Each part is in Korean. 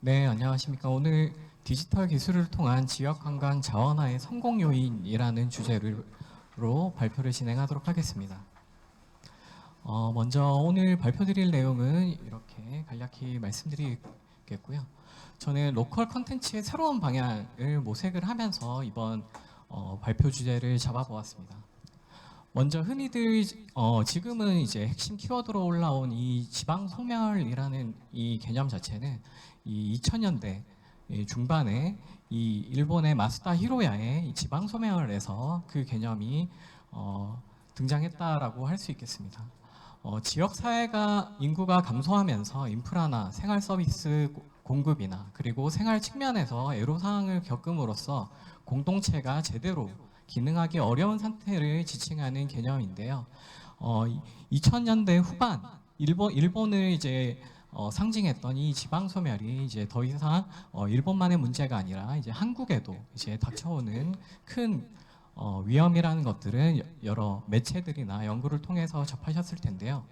네, 안녕하십니까. 오늘 디지털 기술을 통한 지역 관광 자원화의 성공 요인이라는 주제로 발표를 진행하도록 하겠습니다. 먼저 오늘 발표드릴 내용은 이렇게 간략히 말씀드리겠고요. 저는 로컬 컨텐츠의 새로운 방향을 모색을 하면서 이번 발표 주제를 잡아보았습니다. 먼저 흔히들 지금은 이제 핵심 키워드로 올라온 이 지방 소멸이라는 이 개념 자체는 이 2000년대 중반에 이 일본의 마스다 히로야의 이 지방 소멸에서 그 개념이 등장했다라고 할 수 있겠습니다. 지역 사회가 인구가 감소하면서 인프라나 생활 서비스 공급이나 그리고 생활 측면에서 애로사항을 겪음으로써 공동체가 제대로 기능하기 어려운 상태를 지칭하는 개념인데요. 2000년대 후반 일본을 이제 상징했던 이 지방 소멸이 이제 더 이상 일본만의 문제가 아니라 이제 한국에도 이제 닥쳐오는 큰 위험이라는 것들은 여러 매체들이나 연구를 통해서 접하셨을 텐데요.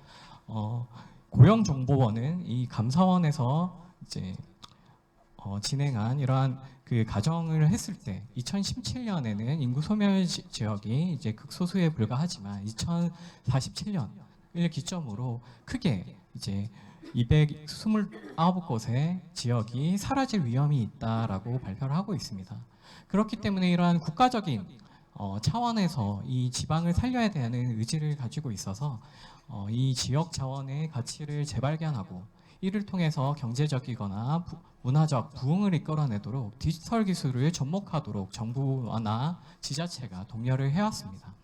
고용정보원은 이 감사원에서 이제 진행한 이러한 그 가정을 했을 때 2017년에는 인구 소멸 지역이 이제 극소수에 불과하지만 2047년을 기점으로 크게 이제 229곳의 지역이 사라질 위험이 있다라고 발표를 하고 있습니다. 그렇기 때문에 이러한 국가적인 차원에서 이 지방을 살려야 되는 의지를 가지고 있어서 이 지역 자원의 가치를 재발견하고 이를 통해서 경제적이거나 문화적 부흥을 이끌어내도록 디지털 기술을 접목하도록 정부나 지자체가 독려를 해왔습니다.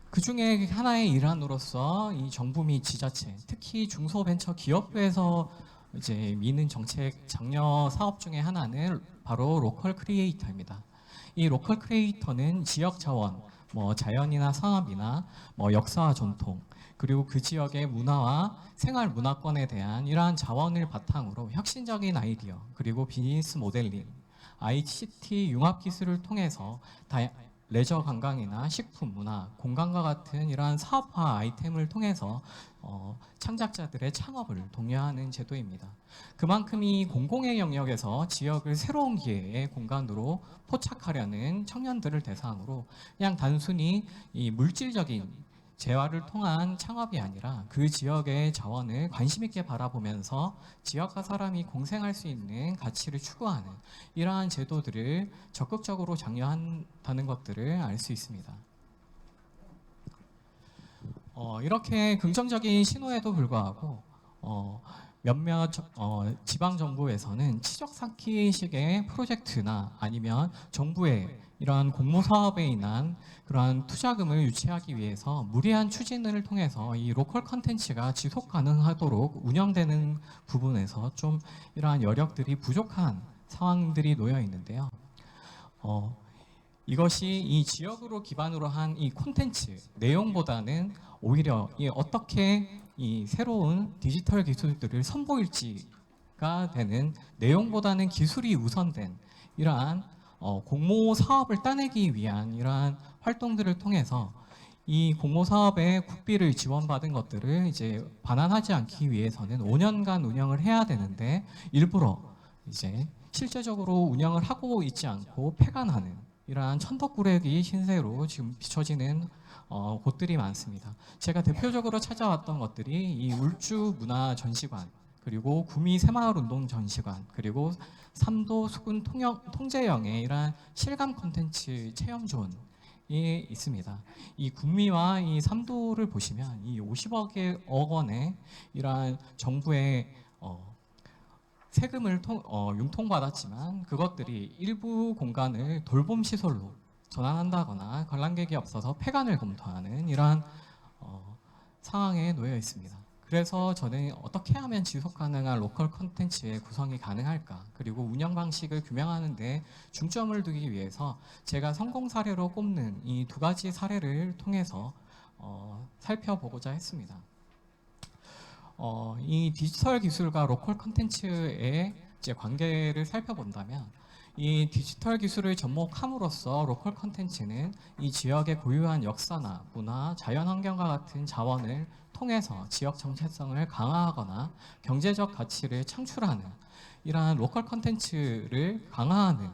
그 중에 하나의 일환으로서 이 정부 및 지자체, 특히 중소벤처기업부에서 이제 미는 정책 장려 사업 중에 하나는 바로 로컬 크리에이터입니다. 이 로컬 크리에이터는 지역 자원, 뭐 자연이나 산업이나 뭐 역사와 전통, 그리고 그 지역의 문화와 생활 문화권에 대한 이러한 자원을 바탕으로 혁신적인 아이디어, 그리고 비즈니스 모델링, ICT 융합 기술을 통해서 레저 관광이나 식품, 문화, 공간과 같은 이러한 사업화 아이템을 통해서 창작자들의 창업을 독려하는 제도입니다. 그만큼 이 공공의 영역에서 지역을 새로운 기회의 공간으로 포착하려는 청년들을 대상으로 그냥 단순히 이 물질적인 재화를 통한 창업이 아니라 그 지역의 자원을 관심 있게 바라보면서 지역과 사람이 공생할 수 있는 가치를 추구하는 이러한 제도들을 적극적으로 장려한다는 것들을 알 수 있습니다. 이렇게 긍정적인 신호에도 불구하고 몇몇 지방 정부에서는 치적 쌓기식의 프로젝트나 아니면 정부의 이러한 공모 사업에 인한 그러한 투자금을 유치하기 위해서 무리한 추진을 통해서 이 로컬 컨텐츠가 지속 가능하도록 운영되는 부분에서 좀 이러한 여력들이 부족한 상황들이 놓여 있는데요. 이것이 이 지역으로 기반으로 한 이 콘텐츠 내용보다는 오히려 어떻게 이 새로운 디지털 기술들을 선보일지가 되는 내용보다는 기술이 우선된 이러한 공모 사업을 따내기 위한 이러한 활동들을 통해서 이 공모 사업에 국비를 지원받은 것들을 이제 반환하지 않기 위해서는 5년간 운영을 해야 되는데 일부러 이제 실제적으로 운영을 하고 있지 않고 폐간하는 이러한 천덕꾸러기 신세로 지금 비춰지는 곳들이 많습니다. 제가 대표적으로 찾아왔던 것들이 이 울주문화전시관, 그리고 구미 새마을운동전시관, 그리고 삼도 수군 통제영의 이러한 실감 콘텐츠 체험존이 있습니다. 이 구미와 이 삼도를 보시면 이 50억 원의 이러한 정부의 세금을 융통받았지만 그것들이 일부 공간을 돌봄 시설로 전환한다거나 관람객이 없어서 폐관을 검토하는 이러한 상황에 놓여 있습니다. 그래서 저는 어떻게 하면 지속 가능한 로컬 콘텐츠의 구성이 가능할까, 그리고 운영 방식을 규명하는 데 중점을 두기 위해서 제가 성공 사례로 꼽는 이 두 가지 사례를 통해서 살펴보고자 했습니다. 이 디지털 기술과 로컬 컨텐츠의 이제 관계를 살펴본다면 이 디지털 기술을 접목함으로써 로컬 콘텐츠는 이 지역의 고유한 역사나 문화, 자연환경과 같은 자원을 통해서 지역 정체성을 강화하거나 경제적 가치를 창출하는 이러한 로컬 콘텐츠를 강화하는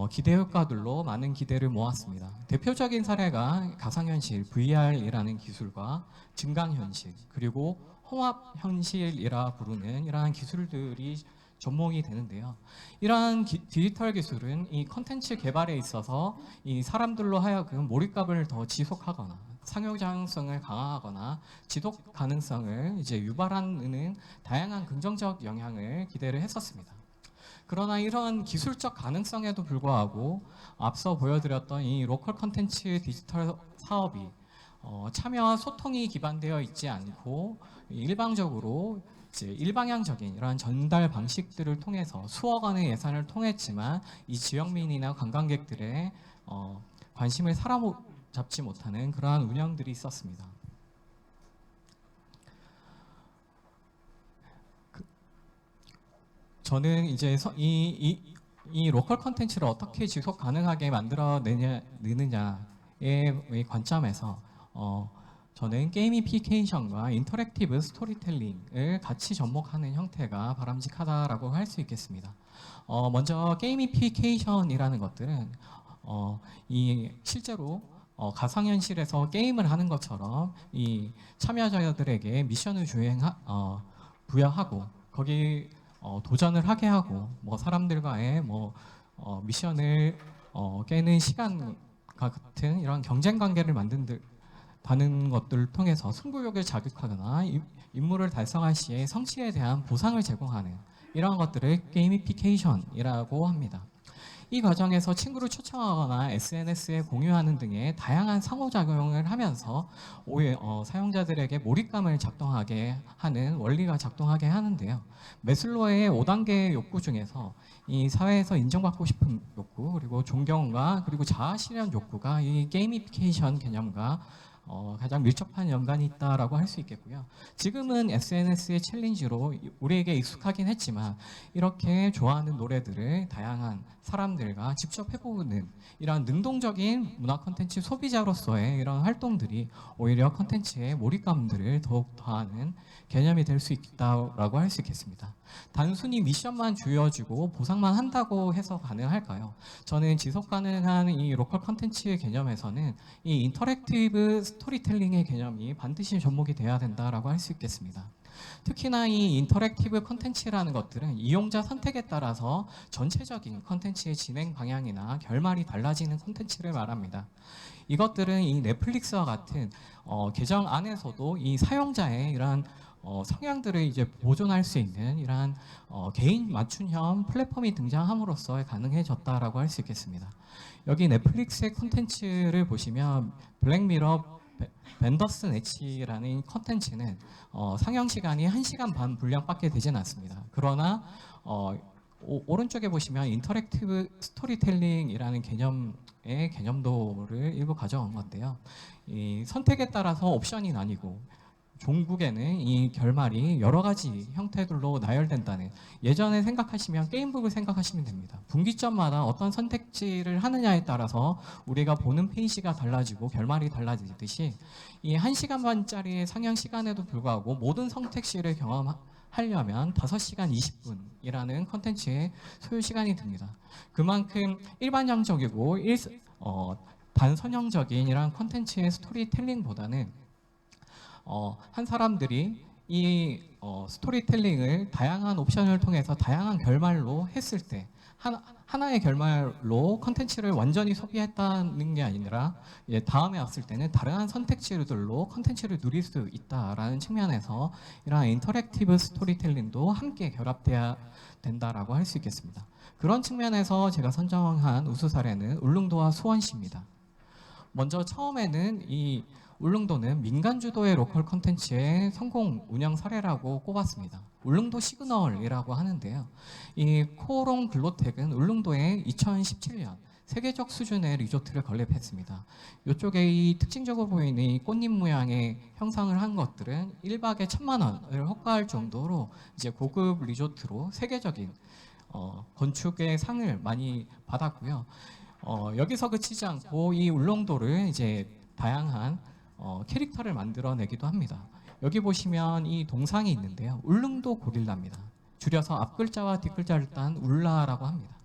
기대 효과들로 많은 기대를 모았습니다. 대표적인 사례가 가상현실 VR이라는 기술과 증강현실 그리고 홍합현실이라 부르는 이러한 기술들이 접목이 되는데요. 이러한 디지털 기술은 이 컨텐츠 개발에 있어서 이 사람들로 하여금 몰입감을 더 지속하거나 상호작용성을 강화하거나 지속 가능성을 이제 유발하는 다양한 긍정적 영향을 기대를 했었습니다. 그러나 이런 기술적 가능성에도 불구하고 앞서 보여드렸던 이 로컬 컨텐츠 디지털 사업이 참여와 소통이 기반되어 있지 않고 일방적으로 이제 일방향적인 이러한 전달 방식들을 통해서 수억 원의 예산을 통했지만 이 지역민이나 관광객들의 관심을 사로잡지 못하는 그러한 운영들이 있었습니다. 저는 이제 이 로컬 컨텐츠를 어떻게 지속 가능하게 만들어내느냐의 관점에서 저는 게이미피케이션과 인터랙티브 스토리텔링을 같이 접목하는 형태가 바람직하다라고 할 수 있겠습니다. 먼저 게이미피케이션이라는 것들은 실제로 가상현실에서 게임을 하는 것처럼 이 참여자들에게 미션을 부여하고 거기 도전을 하게 하고 뭐 사람들과의 미션을 깨는 시간 같은 이런 경쟁 관계를 만든다는 것들을 통해서 승부욕을 자극하거나 임무를 달성할 시에 성취에 대한 보상을 제공하는 이러한 것들을 게이미피케이션이라고 합니다. 이 과정에서 친구를 초청하거나 SNS에 공유하는 등의 다양한 상호작용을 하면서 사용자들에게 몰입감을 작동하게 하는 원리가 작동하게 하는데요. 매슬로의 5단계 욕구 중에서 이 사회에서 인정받고 싶은 욕구, 그리고 존경과 그리고 자아 실현 욕구가 이 게이미피케이션 개념과 가장 밀접한 연관이 있다라고 할 수 있겠고요. 지금은 SNS의 챌린지로 우리에게 익숙하긴 했지만 이렇게 좋아하는 노래들을 다양한 사람들과 직접 해보는 이런 능동적인 문화 콘텐츠 소비자로서의 이런 활동들이 오히려 콘텐츠의 몰입감들을 더욱 더하는 개념이 될 수 있다라고 할 수 있겠습니다. 단순히 미션만 주어지고 보상만 한다고 해서 가능할까요? 저는 지속 가능한 이 로컬 콘텐츠의 개념에서는 이 인터랙티브 스토리텔링의 개념이 반드시 접목이 돼야 된다라고 할 수 있겠습니다. 특히나 이 인터랙티브 콘텐츠라는 것들은 이용자 선택에 따라서 전체적인 콘텐츠의 진행 방향이나 결말이 달라지는 콘텐츠를 말합니다. 이것들은 이 넷플릭스와 같은 계정 안에서도 이 사용자의 이러한 성향들을 이제 보존할 수 있는 이러한 개인 맞춤형 플랫폼이 등장함으로써 가능해졌다라고 할 수 있겠습니다. 여기 넷플릭스의 콘텐츠를 보시면 블랙미러 벤더스네치라는 컨텐츠는 상영 시간이 1시간 반 분량밖에 되진 않습니다. 그러나 오른쪽에 보시면 인터랙티브 스토리텔링이라는 개념도를 일부 가져온 건데요. 이 선택에 따라서 옵션이 나뉘고 종국에는 이 결말이 여러 가지 형태들로 나열된다는, 예전에 생각하시면 게임북을 생각하시면 됩니다. 분기점마다 어떤 선택지를 하느냐에 따라서 우리가 보는 페이지가 달라지고 결말이 달라지듯이 이 1시간 반짜리의 상영 시간에도 불구하고 모든 선택지를 경험하려면 5시간 20분이라는 컨텐츠의 소요 시간이 듭니다. 그만큼 일반형적이고 반선형적인 이런 컨텐츠의 스토리텔링보다는 한 사람들이 이 스토리텔링을 다양한 옵션을 통해서 다양한 결말로 했을 때 하나의 결말로 컨텐츠를 완전히 소비했다는 게 아니라 다음에 왔을 때는 다양한 선택지들로 컨텐츠를 누릴 수 있다라는 측면에서 이러한 인터랙티브 스토리텔링도 함께 결합돼야 된다라고 할 수 있겠습니다. 그런 측면에서 제가 선정한 우수 사례는 울릉도와 수원시입니다. 먼저 처음에는 이 울릉도는 민간 주도의 로컬 콘텐츠의 성공 운영 사례라고 꼽았습니다. 울릉도 시그널이라고 하는데요. 이 코오롱 글로텍은 울릉도에 2017년 세계적 수준의 리조트를 건립했습니다. 이쪽에 이 특징적으로 보이는 이 꽃잎 모양의 형상을 한 것들은 1박에 1,000만 원을 호가할 정도로 이제 고급 리조트로 세계적인 건축의 상을 많이 받았고요. 여기서 그치지 않고 이 울릉도를 이제 다양한 캐릭터를 만들어내기도 합니다. 여기 보시면 이 동상이 있는데요. 울릉도 고릴라입니다. 줄여서 앞글자와 뒷글자를 딴 울라라고 합니다.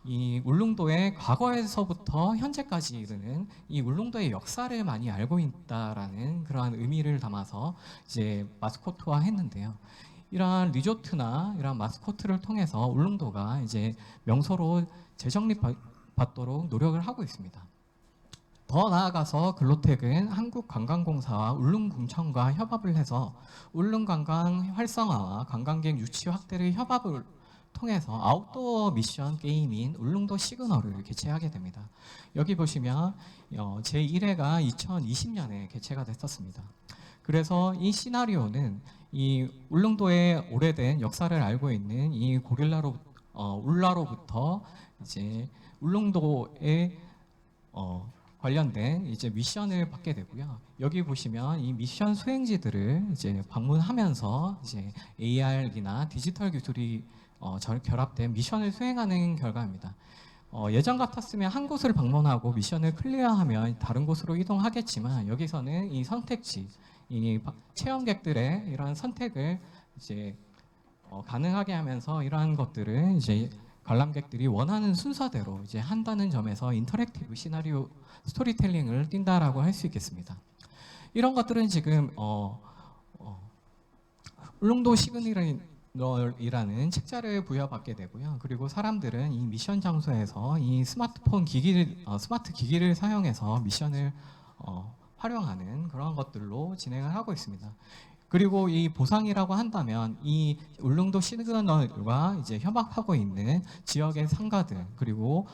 이 울릉도의 과거에서부터 현재까지 이르는 이 울릉도의 역사를 많이 알고 있다라는 그러한 의미를 담아서 이제 마스코트화 했는데요. 이러한 리조트나 이러한 마스코트를 통해서 울릉도가 이제 명소로 재정립받도록 노력을 하고 있습니다. 더 나아가서 글로텍은 한국관광공사와 울릉군청과 협업을 해서 울릉관광 활성화와 관광객 유치 확대를 협업을 통해서 아웃도어 미션 게임인 울릉도 시그널을 개최하게 됩니다. 여기 보시면 제1회가 2020년에 개최가 됐었습니다. 그래서 이 시나리오는 이 울릉도의 오래된 역사를 알고 있는 이 울라로부터 이제 울릉도에 관련된 이제 미션을 받게 되고요. 여기 보시면 이 미션 수행지들을 이제 방문하면서 이제 AR이나 디지털 기술이 결합된 미션을 수행하는 결과입니다. 예전 같았으면 한 곳을 방문하고 미션을 클리어하면 다른 곳으로 이동하겠지만 여기서는 이 선택지, 이 체험객들의 이러한 선택을 이제 가능하게 하면서 이러한 것들을 이제 관람객들이 원하는 순서대로 이제 한다는 점에서 인터랙티브 시나리오 스토리텔링을 띈다라고 할 수 있겠습니다. 이런 것들은 지금 울릉도 시그널이라는 책자를 부여받게 되고요. 그리고 사람들은 이 미션 장소에서 이 스마트 기기를 사용해서 미션을 활용하는 그런 것들로 진행을 하고 있습니다. 그리고 이 보상이라고 한다면 이 울릉도 시그널과 이제 협업하고 있는 지역의 상가들 그리고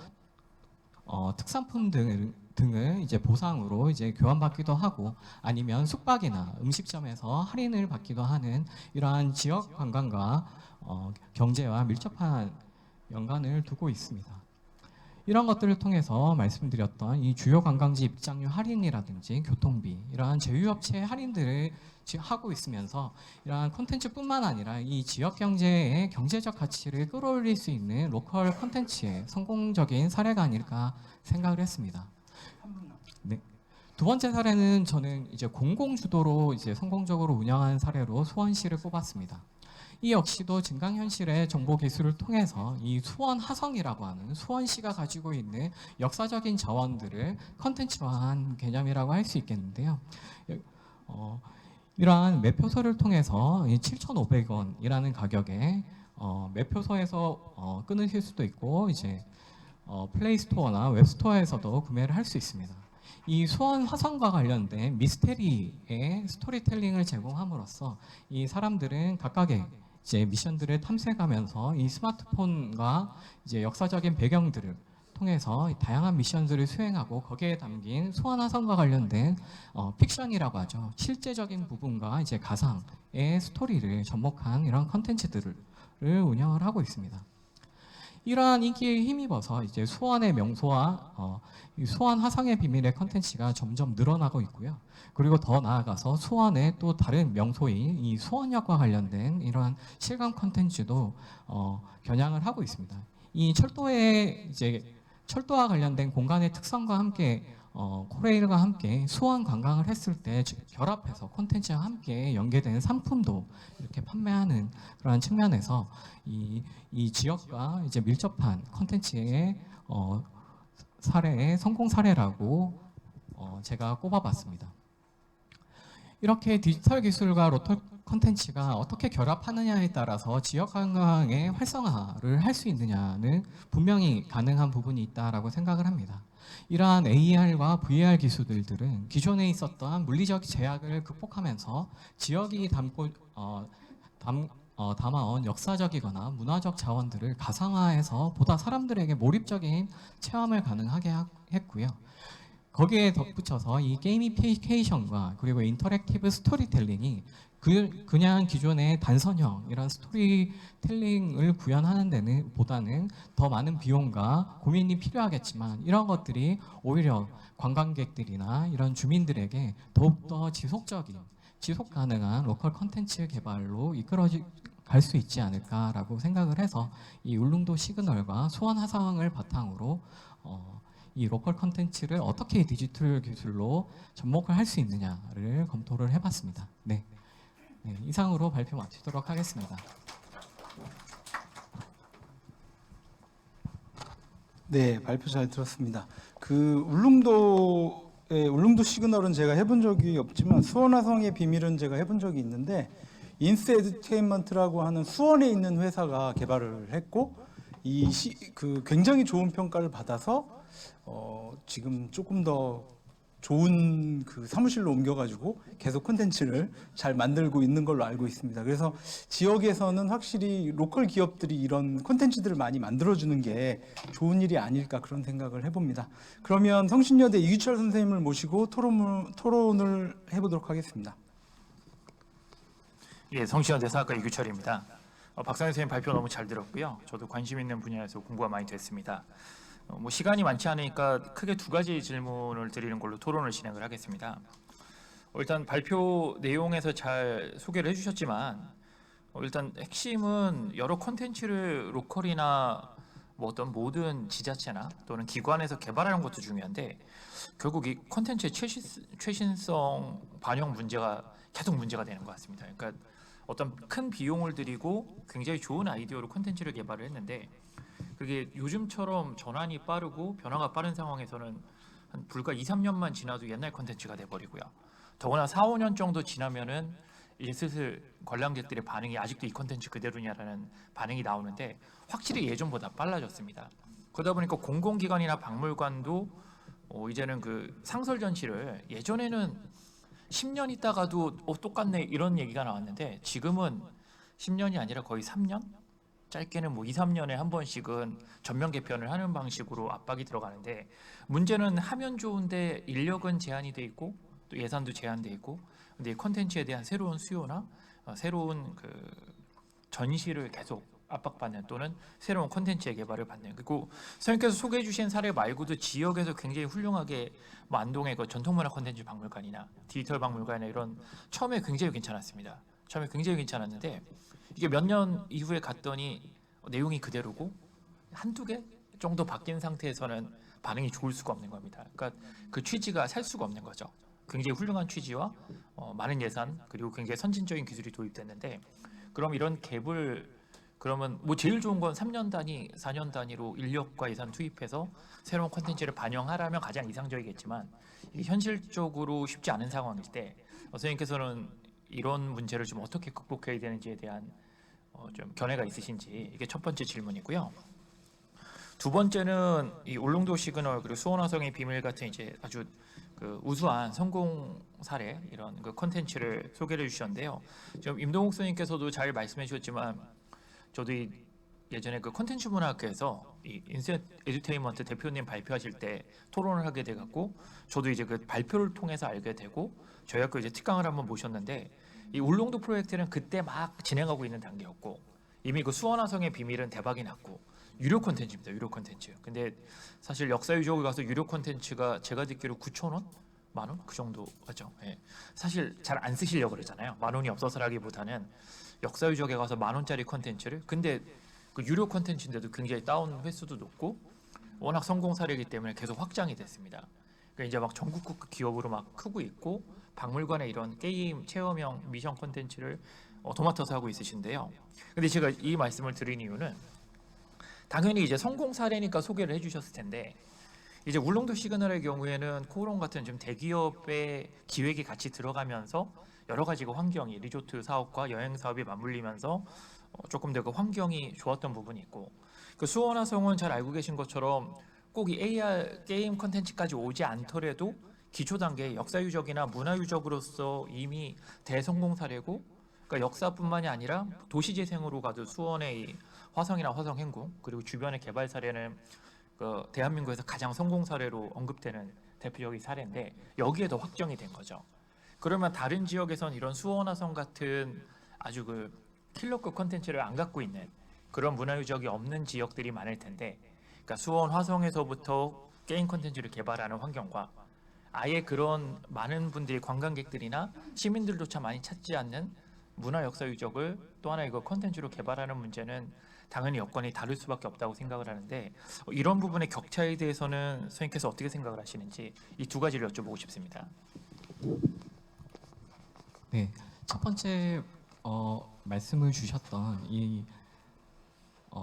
특산품 등을 이제 보상으로 이제 교환받기도 하고 아니면 숙박이나 음식점에서 할인을 받기도 하는 이러한 지역 관광과 경제와 밀접한 연관을 두고 있습니다. 이런 것들을 통해서 말씀드렸던 이 주요 관광지 입장료 할인이라든지 교통비 이러한 제휴업체 할인들을 하고 있으면서 이러한 콘텐츠뿐만 아니라 이 지역 경제의 경제적 가치를 끌어올릴 수 있는 로컬 콘텐츠의 성공적인 사례가 아닐까 생각을 했습니다. 네. 두 번째 사례는 저는 이제 공공주도로 이제 성공적으로 운영한 사례로 수원시를 뽑았습니다. 이 역시도 증강현실의 정보 기술을 통해서 이 수원 화성이라고 하는 수원시가 가지고 있는 역사적인 자원들을 컨텐츠화한 개념이라고 할 수 있겠는데요. 이러한 매표소를 통해서 7,500원이라는 가격에 매표소에서 끊으실 수도 있고 이제 플레이스토어나 웹스토어에서도 구매를 할 수 있습니다. 이 수원 화성과 관련된 미스테리의 스토리텔링을 제공함으로써 이 사람들은 각각의 이제 미션들을 탐색하면서 이 스마트폰과 이제 역사적인 배경들을 통해서 다양한 미션들을 수행하고 거기에 담긴 수원 화성과 관련된 픽션이라고 하죠. 실제적인 부분과 이제 가상의 스토리를 접목한 이런 컨텐츠들을 운영을 하고 있습니다. 이러한 인기에 힘입어서 이제 수원의 명소와 수원 화성의 비밀의 컨텐츠가 점점 늘어나고 있고요. 그리고 더 나아가서 수원의 또 다른 명소인 이 수원역과 관련된 이러한 실감 컨텐츠도 겨냥을 하고 있습니다. 이 철도와 관련된 공간의 특성과 함께 코레일과 함께 수원 관광을 했을 때 결합해서 콘텐츠와 함께 연계되는 상품도 이렇게 판매하는 그러한 측면에서 이 지역과 이제 밀접한 콘텐츠의 성공 사례라고 제가 꼽아봤습니다. 이렇게 디지털 기술과 로컬 콘텐츠가 어떻게 결합하느냐에 따라서 지역 관광의 활성화를 할 수 있느냐는 분명히 가능한 부분이 있다라고 생각을 합니다. 이러한 AR과 VR 기술들은 기존에 있었던 물리적 제약을 극복하면서 지역이 담아온 역사적이거나 문화적 자원들을 가상화해서 보다 사람들에게 몰입적인 체험을 가능하게 했고요. 거기에 덧붙여서 이 게이미피케이션과 그리고 인터랙티브 스토리텔링이 그냥 기존의 단선형 이런 스토리텔링을 구현하는 데는 보다는 더 많은 비용과 고민이 필요하겠지만 이런 것들이 오히려 관광객들이나 이런 주민들에게 더욱더 지속 가능한 로컬 컨텐츠 개발로 이끌어질 갈 수 있지 않을까라고 생각을 해서 이 울릉도 시그널과 수원 화성을 바탕으로 이 로컬 컨텐츠를 어떻게 디지털 기술로 접목을 할 수 있느냐를 검토를 해봤습니다. 네, 이상으로 발표 마치도록 하겠습니다. 네, 발표 잘 들었습니다. 그 울릉도 시그널은 제가 해본 적이 없지만 수원 화성의 비밀은 제가 해본 적이 있는데 인스 에듀테인먼트라고 하는 수원에 있는 회사가 개발을 했고 그 굉장히 좋은 평가를 받아서 지금 조금 더 좋은 그 사무실로 옮겨가지고 계속 콘텐츠를 잘 만들고 있는 걸로 알고 있습니다. 그래서 지역에서는 확실히 로컬 기업들이 이런 콘텐츠들을 많이 만들어주는 게 좋은 일이 아닐까 그런 생각을 해봅니다. 그러면 성신여대 이규철 선생님을 모시고 토론을 해보도록 하겠습니다. 예, 성신여대 사학과 이규철입니다. 박상현 선생님 발표 너무 잘 들었고요. 저도 관심 있는 분야에서 공부가 많이 됐습니다. 뭐 시간이 많지 않으니까 크게 두 가지 질문을 드리는 걸로 토론을 진행을 하겠습니다. 일단 발표 내용에서 잘 소개를 해주셨지만 일단 핵심은 여러 콘텐츠를 로컬이나 뭐 어떤 모든 지자체나 또는 기관에서 개발하는 것도 중요한데 결국 이 콘텐츠의 최신성 반영 문제가 계속 문제가 되는 것 같습니다. 그러니까 어떤 큰 비용을 들이고 굉장히 좋은 아이디어로 콘텐츠를 개발을 했는데 그게 요즘처럼 전환이 빠르고 변화가 빠른 상황에서는 한 불과 2, 3년만 지나도 옛날 콘텐츠가 돼버리고요. 더구나 4, 5년 정도 지나면은 이제 슬슬 관람객들의 반응이 아직도 이 콘텐츠 그대로냐라는 반응이 나오는데 확실히 예전보다 빨라졌습니다. 그러다 보니까 공공기관이나 박물관도 이제는 그 상설 전시를 예전에는 10년 있다가도 똑같네 이런 얘기가 나왔는데 지금은 10년이 아니라 거의 3년? 짧게는 뭐 2, 3년에 한 번씩은 전면 개편을 하는 방식으로 압박이 들어가는데 문제는 하면 좋은데 인력은 제한이 돼 있고 또 예산도 제한돼 있고 근데 콘텐츠에 대한 새로운 수요나 새로운 그 전시를 계속 압박받는 또는 새로운 콘텐츠의 개발을 받는 그리고 선생님께서 소개해 주신 사례 말고도 지역에서 굉장히 훌륭하게 뭐 안동의 그 전통문화 콘텐츠 박물관이나 디지털 박물관이나 이런 처음에 굉장히 괜찮았습니다. 처음에 굉장히 괜찮았는데 이게 몇 년 이후에 갔더니 내용이 그대로고 한두 개 정도 바뀐 상태에서는 반응이 좋을 수가 없는 겁니다. 그러니까 그 취지가 살 수가 없는 거죠. 굉장히 훌륭한 취지와 많은 예산 그리고 굉장히 선진적인 기술이 도입됐는데 그럼 이런 갭을 그러면 뭐 제일 좋은 건 3년 단위, 4년 단위로 인력과 예산 투입해서 새로운 콘텐츠를 반영하라면 가장 이상적이겠지만 이게 현실적으로 쉽지 않은 상황일 때 선생님께서는 이런 문제를 좀 어떻게 극복해야 되는지에 대한 좀 견해가 있으신지 이게 첫 번째 질문이고요. 두 번째는 이 울릉도 시그널 그리고 수원 화성의 비밀 같은 이제 아주 그 우수한 성공 사례 이런 그 콘텐츠를 소개를 해주셨는데요. 지금 임동욱 선생님께서도 잘 말씀해 주셨지만 저도 예전에 그 콘텐츠 문화학회에서 이 인셋 에듀테인먼트 대표님 발표하실 때 토론을 하게 돼갖고 저도 이제 그 발표를 통해서 알게 되고 저희 학교 이제 특강을 한번 모셨는데 이 울릉도 프로젝트는 그때 막 진행하고 있는 단계였고 이미 그 수원 화성의 비밀은 대박이 났고 유료 콘텐츠입니다. 유료 콘텐츠. 근데 사실 역사유적을 가서 유료 콘텐츠가 제가 듣기로 9,000원? 만원? 그 정도 맞죠? 예. 사실 잘 안 쓰시려고 그러잖아요. 만원이 없어서라기보다는 역사유적에 가서 만원짜리 콘텐츠를 근데 그 유료 콘텐츠인데도 굉장히 다운 횟수도 높고 워낙 성공 사례이기 때문에 계속 확장이 됐습니다. 그러니까 이제 막 전국급 기업으로 막 크고 있고 박물관에 이런 게임 체험형 미션 콘텐츠를 도맡아서 하고 있으신데요. 근데 제가 이 말씀을 드린 이유는 당연히 이제 성공 사례니까 소개를 해주셨을 텐데 이제 울릉도 시그널의 경우에는 코오롱 같은 좀 대기업의 기획이 같이 들어가면서 여러 가지 그 환경이 리조트 사업과 여행 사업이 맞물리면서 조금 더 그 환경이 좋았던 부분이 있고 그 수원 화성은 잘 알고 계신 것처럼 꼭 이 AR 게임 콘텐츠까지 오지 않더라도 기초 단계 역사유적이나 문화유적으로서 이미 대성공 사례고 그러니까 역사뿐만이 아니라 도시재생으로 가도 수원의 이 화성이나 화성행궁 그리고 주변의 개발 사례는 그 대한민국에서 가장 성공 사례로 언급되는 대표적인 사례인데 여기에 더 확정이 된 거죠. 그러면 다른 지역에선 이런 수원 화성 같은 아주 그 킬러급 콘텐츠를 안 갖고 있는 그런 문화유적이 없는 지역들이 많을 텐데 그러니까 수원 화성에서부터 게임 콘텐츠를 개발하는 환경과 아예 그런 많은 분들이 관광객들이나 시민들조차 많이 찾지 않는 문화 역사 유적을 또 하나의 그 콘텐츠로 개발하는 문제는 당연히 여건이 다를 수밖에 없다고 생각을 하는데 이런 부분의 격차에 대해서는 선생님께서 어떻게 생각을 하시는지 이 두 가지를 여쭤보고 싶습니다. 네, 첫 번째 말씀을 주셨던 이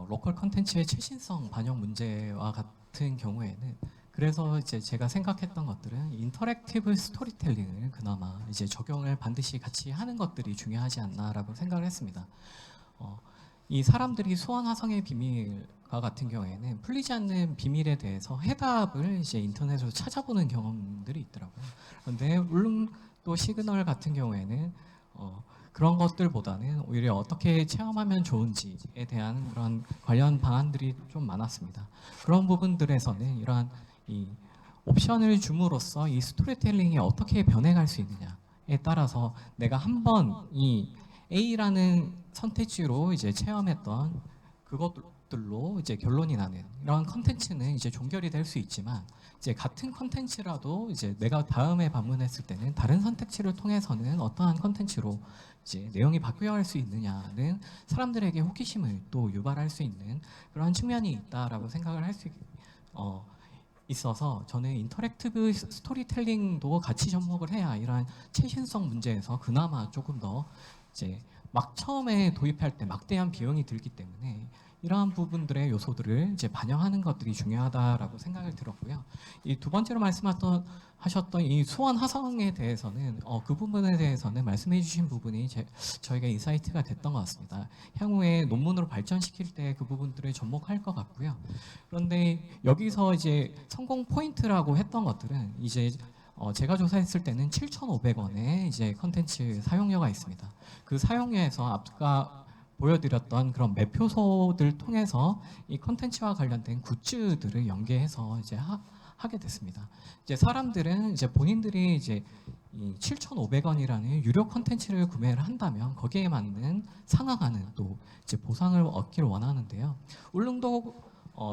로컬 컨텐츠의 최신성 반영 문제와 같은 경우에는 그래서 이제 제가 생각했던 것들은 인터랙티브 스토리텔링을 그나마 이제 적용을 반드시 같이 하는 것들이 중요하지 않나라고 생각을 했습니다. 이 사람들이 소원 화성의 비밀과 같은 경우에는 풀리지 않는 비밀에 대해서 해답을 이제 인터넷으로 찾아보는 경험들이 있더라고요. 그런데 울릉도 시그널 같은 경우에는 그런 것들보다는 오히려 어떻게 체험하면 좋은지에 대한 그런 관련 방안들이 좀 많았습니다. 그런 부분들에서는 이러한 이 옵션을 줌으로써 이 스토리텔링이 어떻게 변해갈 수 있느냐에 따라서 내가 한번 이 A라는 선택지로 이제 체험했던 그것들로 이제 결론이 나는 이런 컨텐츠는 이제 종결이 될 수 있지만 이제 같은 컨텐츠라도 이제 내가 다음에 방문했을 때는 다른 선택지를 통해서는 어떠한 컨텐츠로 이제 내용이 바뀌어갈 수 있느냐는 사람들에게 호기심을 또 유발할 수 있는 그런 측면이 있다라고 생각을 할 수 있어서 저는 인터랙티브 스토리텔링도 같이 접목을 해야 이러한 최신성 문제에서 그나마 조금 더 이제 막 처음에 도입할 때 막대한 비용이 들기 때문에 이러한 부분들의 요소들을 이제 반영하는 것들이 중요하다라고 생각을 들었고요. 이 두 번째로 말씀하셨던 이 수원 화성에 대해서는 그 부분에 대해서는 말씀해주신 부분이 저희가 인사이트가 됐던 것 같습니다. 향후에 논문으로 발전시킬 때 그 부분들을 접목할 것 같고요. 그런데 여기서 이제 성공 포인트라고 했던 것들은 이제 제가 조사했을 때는 7,500원의 이제 컨텐츠 사용료가 있습니다. 그 사용료에서 아까 보여드렸던 그런 매표소들 통해서 이 컨텐츠와 관련된 굿즈들을 연계해서 이제 하게 됐습니다. 이제 사람들은 이제 본인들이 이제 이 7,500원이라는 유료 컨텐츠를 구매를 한다면 거기에 맞는 상응하는 또 이제 보상을 얻기를 원하는데요. 울릉도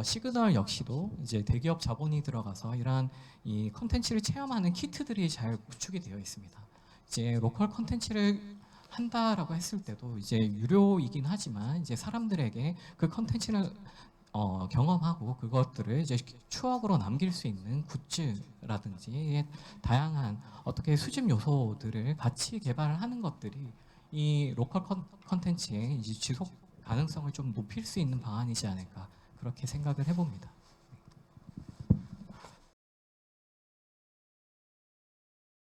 시그널 역시도 이제 대기업 자본이 들어가서 이러한 이 컨텐츠를 체험하는 키트들이 잘 구축이 되어 있습니다. 이제 로컬 컨텐츠를 한다라고 했을 때도 이제 유료이긴 하지만 이제 사람들에게 그 컨텐츠를 경험하고 그것들을 이제 추억으로 남길 수 있는 굿즈라든지 다양한 어떻게 수집 요소들을 같이 개발하는 것들이 이 로컬 컨텐츠의 이제 지속 가능성을 좀 높일 수 있는 방안이지 않을까 그렇게 생각을 해봅니다.